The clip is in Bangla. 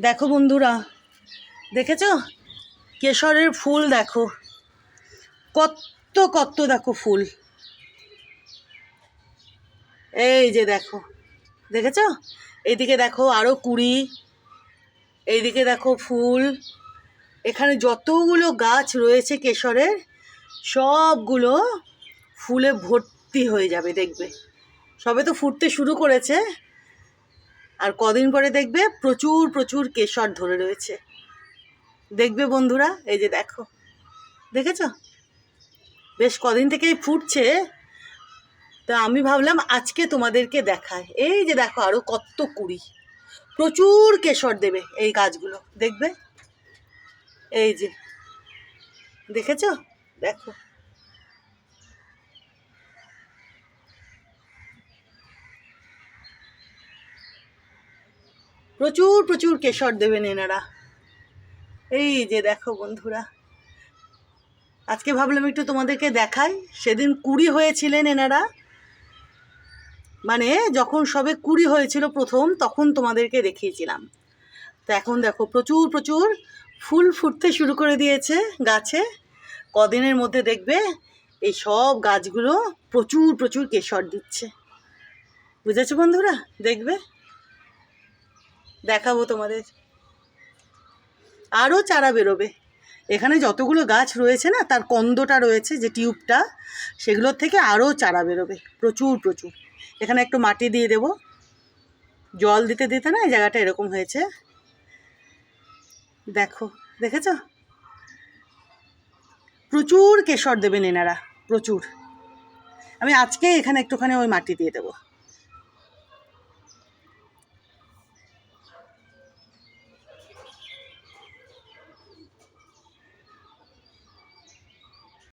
দেখো বন্ধুরা, দেখেছো কেশরের ফুল? দেখো কত কত, দেখো ফুল, এই যে দেখো, দেখেছো? এইদিকে দেখো আরো কুড়ি, এইদিকে দেখো ফুল। এখানে যতগুলো গাছ রয়েছে কেশরের সবগুলো ফুলে ভর্তি হয়ে যাবে, দেখবে। সবে তো ফুটতে শুরু করেছে, আর কদিন পরে দেখবে প্রচুর প্রচুর কেশর ধরে রয়েছে, দেখবে বন্ধুরা। এই যে দেখো, দেখেছো? বেশ কদিন থেকেই ফুটছে, তা আমি ভাবলাম আজকে তোমাদেরকে দেখায়। এই যে দেখো আরো কত কুড়ি, প্রচুর কেশর দেবে এই গাছগুলো, দেখবে। এই যে দেখেছো? দেখো প্রচুর প্রচুর কেশর দেবেন এনারা। এই যে দেখো বন্ধুরা, আজকে ভাবলাম একটু তোমাদেরকে দেখাই। সেদিন কুড়ি হয়েছিলেন এনারা, মানে যখন সবে কুড়ি হয়েছিল প্রথম, তখন তোমাদেরকে দেখিয়েছিলাম। তো এখন দেখো প্রচুর প্রচুর ফুল ফুটতে শুরু করে দিয়েছে গাছে। কদিনের মধ্যে দেখবে এই সব গাছগুলো প্রচুর প্রচুর কেশর দিচ্ছে, বুঝেছো বন্ধুরা? দেখবে, দেখাবো তোমাদের। আরও চারা বেরোবে। এখানে যতগুলো গাছ রয়েছে না, তার কন্দটা রয়েছে যে টিউবটা, সেগুলোর থেকে আরও চারা বেরোবে প্রচুর প্রচুর। এখানে একটু মাটি দিয়ে দেব, জল দিতে দিতে না এই জায়গাটা এরকম হয়েছে। দেখো, দেখেছো? প্রচুর কেশর দেবেন এনারা, প্রচুর। আমি আজকে এখানে একটুখানি ওই মাটি দিয়ে দেবো।